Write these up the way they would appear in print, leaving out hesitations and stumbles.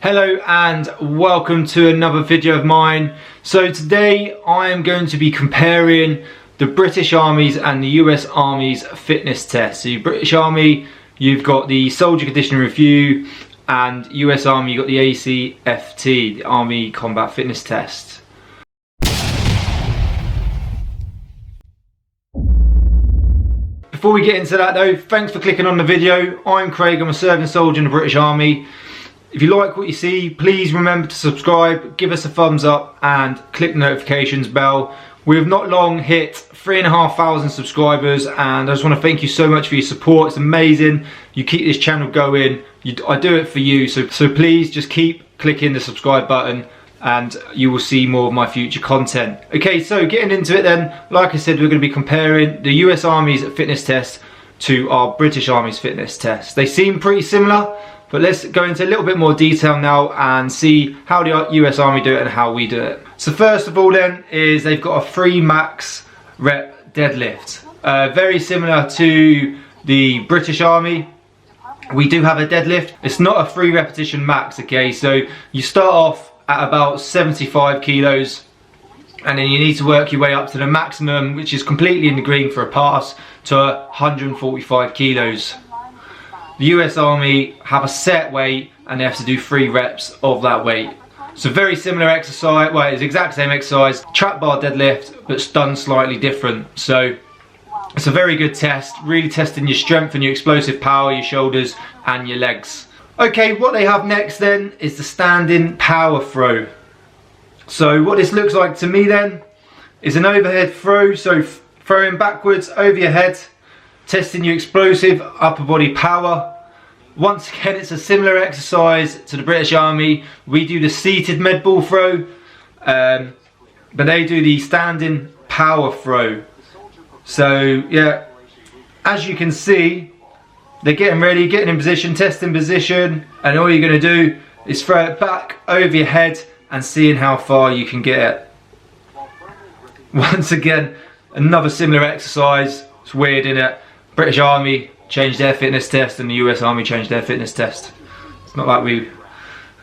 Hello and welcome to another video of mine. So today I am going to be comparing the British Army's and the US Army's fitness tests. So British Army, you've got the Soldier Condition Review, and US Army, you've got the ACFT, the Army Combat Fitness Test. Before we get into that though, thanks for clicking on the video. I'm Craig, I'm a serving soldier in the British Army. If you like what you see, please remember to subscribe, give us a thumbs up and click the notifications bell. We have not long hit 3,500 subscribers and I just want to thank you so much for your support. It's amazing. You keep this channel going. I do it for you, so please just keep clicking the subscribe button and you will see more of my future content. Okay, so getting into it then, like I said, we're going to be comparing the US Army's fitness test to our British Army's fitness test. They seem pretty similar, but let's go into a little bit more detail now and see how the US Army do it and how we do it. So first of all then, is they've got a 3 max rep deadlift. Very similar to the British Army. We do have a deadlift. It's not a 3 repetition max, okay? So you start off at about 75 kilos and then you need to work your way up to the maximum, which is completely in the green for a pass, to 145 kilos. The US Army have a set weight and they have to do 3 reps of that weight. So very similar exercise, well it's the exact same exercise, trap bar deadlift, but it's done slightly different. So it's a very good test, really testing your strength and your explosive power, your shoulders and your legs. Okay, what they have next then is the standing power throw. So what this looks like to me then is an overhead throw, so throwing backwards over your head, testing your explosive upper body power. Once again, it's a similar exercise to the British Army. We do the seated med ball throw, but they do the standing power throw. So yeah, as you can see, they're getting ready, getting in position, testing position, and all you're going to do is throw it back over your head and seeing how far you can get it. Once again, another similar exercise. It's weird, isn't it? British Army changed their fitness test and the US Army changed their fitness test. It's not like we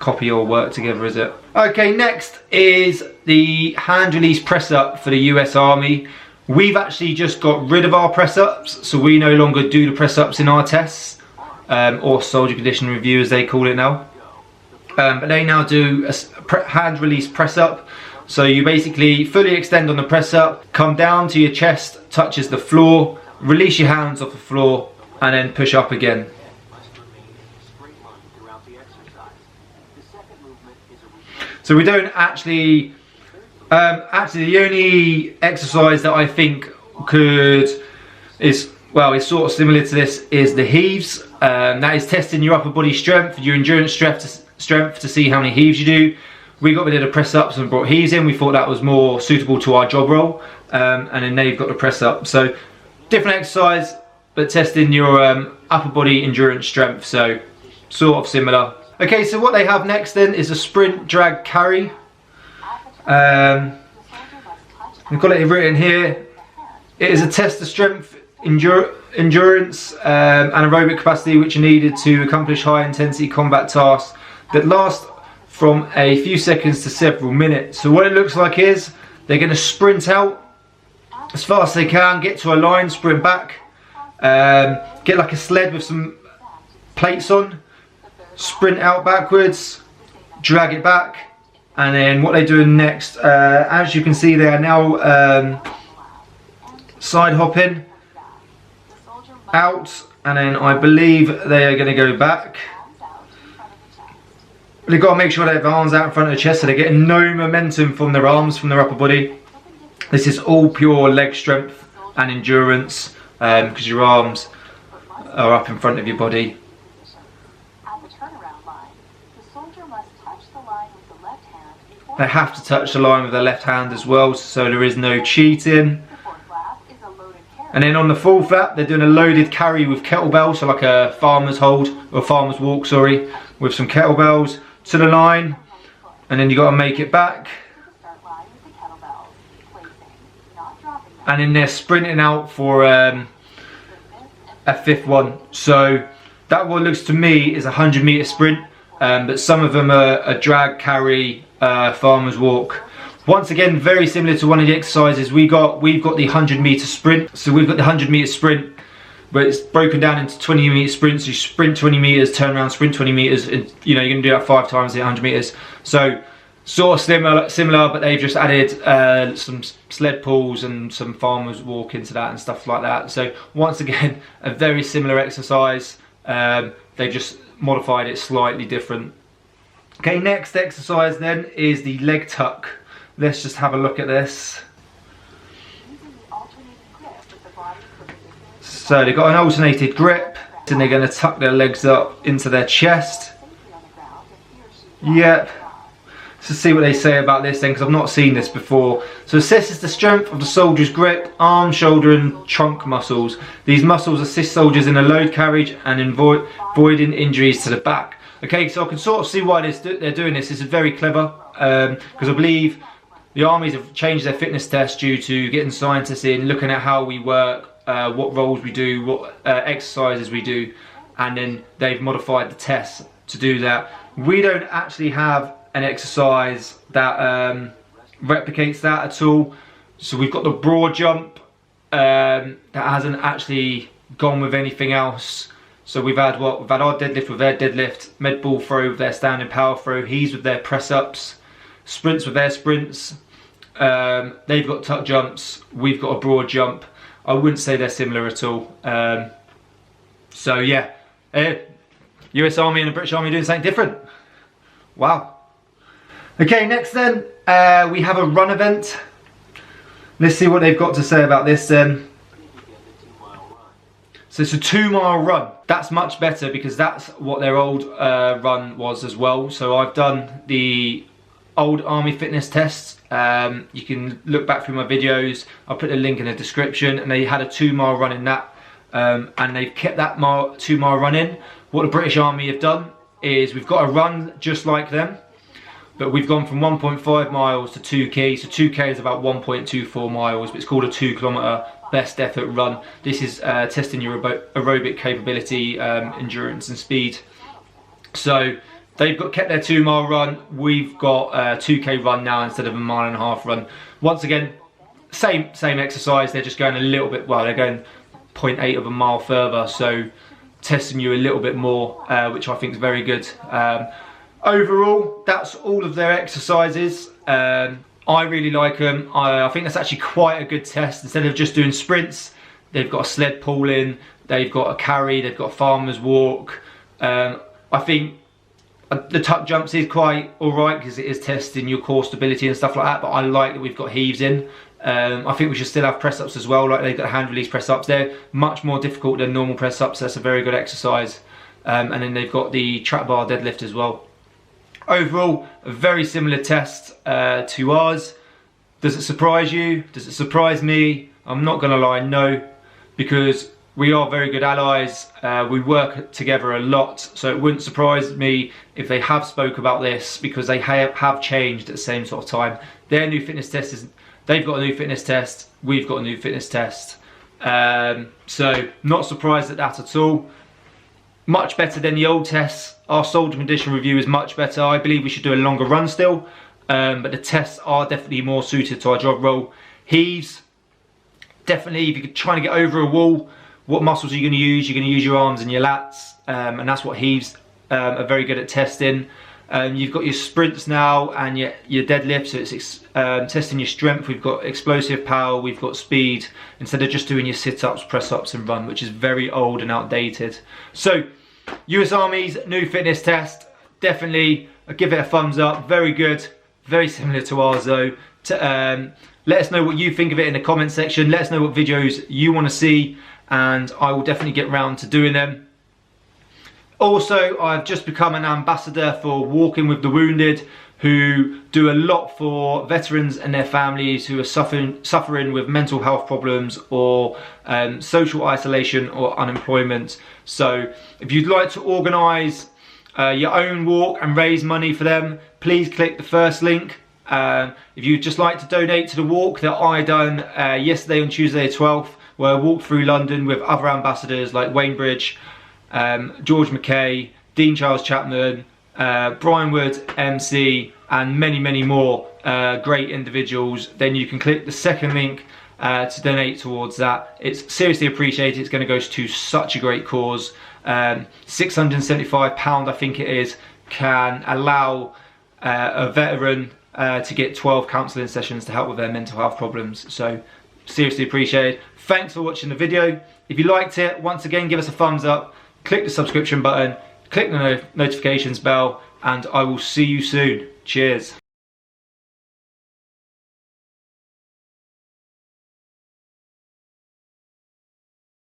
copy or work together, is it? Okay, next is the hand release press up for the US Army. We've actually just got rid of our press ups, so we no longer do the press ups in our tests, or Soldier Condition Review as they call it now. But they now do a hand release press up. So you basically fully extend on the press up, come down to your chest, touches the floor, release your hands off the floor and then push up again. So we don't actually, the only exercise that I think is sort of similar to this is the heaves. That is testing your upper body strength, your endurance strength to see how many heaves you do. We got rid of the press ups and brought heaves in. We thought that was more suitable to our job role, and then they've got the press up. So different exercise, but testing your upper body endurance strength, so sort of similar. Okay, so what they have next then is a sprint drag carry. We've got it written here. It is a test of strength, endurance and aerobic capacity which are needed to accomplish high intensity combat tasks that last from a few seconds to several minutes. So what it looks like is they're going to sprint out as fast as they can, get to a line, sprint back, get like a sled with some plates on, sprint out backwards, drag it back, and then what they're doing next, as you can see, they are now side hopping out, and then I believe they are going to go back. They've got to make sure they have their arms out in front of the chest so they're getting no momentum from their arms, from their upper body. This is all pure leg strength and endurance because your arms are up in front of your body. They have to touch the line with their left hand as well, so there is no cheating. And then on the full flap, they're doing a loaded carry with kettlebells, so like a farmer's hold, or farmer's walk, sorry, with some kettlebells to the line, and then you got to make it back. And then they're sprinting out for a 5th one. So that one looks to me is a 100-meter sprint. but some of them are a drag, carry, farmer's walk. Once again, very similar to one of the exercises we've got the 100-meter sprint. So we've got the 100-meter sprint, but it's broken down into 20-meter sprints. You sprint 20 meters, turn around, sprint 20 meters, and you know, you're gonna do that 5 times the 100 meters. So sort of similar, but they've just added some sled pulls and some farmers walk into that and stuff like that. So once again, a very similar exercise. They've just modified it slightly different. Okay, next exercise then is the leg tuck. Let's just have a look at this. So they've got an alternated grip, and they're going to tuck their legs up into their chest. Yep. Let's see what they say about this then, because I've not seen this before. So assesses the strength of the soldier's grip, arm, shoulder and trunk muscles. These muscles assist soldiers in a load carriage and avoiding injuries to the back. Okay, so I can sort of see why they're doing this. This is very clever, because I believe the armies have changed their fitness test due to getting scientists in, looking at how we work, what roles we do, what exercises we do, and then they've modified the test to do that. We don't actually have an exercise that replicates that at all. So we've got the broad jump that hasn't actually gone with anything else. So we've had what? We've had our deadlift with their deadlift, med ball throw with their standing power throw, heaves with their press ups, sprints with their sprints. They've got tuck jumps, we've got a broad jump. I wouldn't say they're similar at all. So yeah, US Army and the British Army doing something different. Wow. Okay, next then, we have a run event. Let's see what they've got to say about this then. So it's a 2-mile run. That's much better because that's what their old run was as well. So I've done the old army fitness tests. You can look back through my videos. I'll put a link in the description, and they had a 2-mile run in that. And they've kept that 2-mile run in. What the British Army have done is we've got a run just like them, but we've gone from 1.5 miles to 2k. So 2k is about 1.24 miles, but it's called a 2-kilometer best effort run. This is testing your aerobic capability, endurance and speed. So they've kept their 2-mile run. We've got a 2k run now instead of a 1.5 mile run. Once again, same exercise. They're just going a little bit, well, they're going 0.8 of a mile further, so testing you a little bit more, which I think is very good. Overall, that's all of their exercises. I really like them. I think that's actually quite a good test. Instead of just doing sprints, they've got a sled pull in, they've got a carry, they've got a farmer's walk. I think the tuck jumps is quite alright because it is testing your core stability and stuff like that, but I like that we've got heaves in. I think we should still have press-ups as well, like they've got hand release press-ups. They're much more difficult than normal press-ups, so that's a very good exercise. And then they've got the trap bar deadlift as well. Overall, a very similar test to ours. Does it surprise you? Does it surprise me? I'm not going to lie, no, because we are very good allies. We work together a lot, so it wouldn't surprise me if they have spoke about this, because they have changed at the same sort of time. Their new fitness test is, they've got a new fitness test, we've got a new fitness test. So not surprised at that at all. Much better than the old tests. Our soldier condition review is much better. I believe we should do a longer run still, but the tests are definitely more suited to our job role. Heaves, definitely, if you're trying to get over a wall, what muscles are you going to use? You're going to use your arms and your lats, and that's what heaves are very good at testing. You've got your sprints now and your deadlift, so it's testing your strength. We've got explosive power, we've got speed, instead of just doing your sit-ups, press-ups and run, which is very old and outdated. So US Army's new fitness test, definitely give it a thumbs up. Very good, very similar to ours though. Let us know what you think of it in the comment section. Let us know what videos you want to see, and I will definitely get round to doing them. Also, I've just become an ambassador for Walking with the Wounded, who do a lot for veterans and their families who are suffering with mental health problems or social isolation or unemployment. So if you'd like to organise your own walk and raise money for them, please click the first link. If you'd just like to donate to the walk that I done yesterday on Tuesday the 12th, where I walked through London with other ambassadors like Wayne Bridge, George Mackay, Dean Charles Chapman, Brian Wood, MC, and many more great individuals, then you can click the second link to donate towards that. It's seriously appreciated. It's going to go to such a great cause. £675 I think it is, can allow a veteran to get 12 counselling sessions to help with their mental health problems. So seriously appreciated. Thanks for watching the video. If you liked it, once again give us a thumbs up, click the subscription button, click the notifications bell, and I will see you soon. Cheers.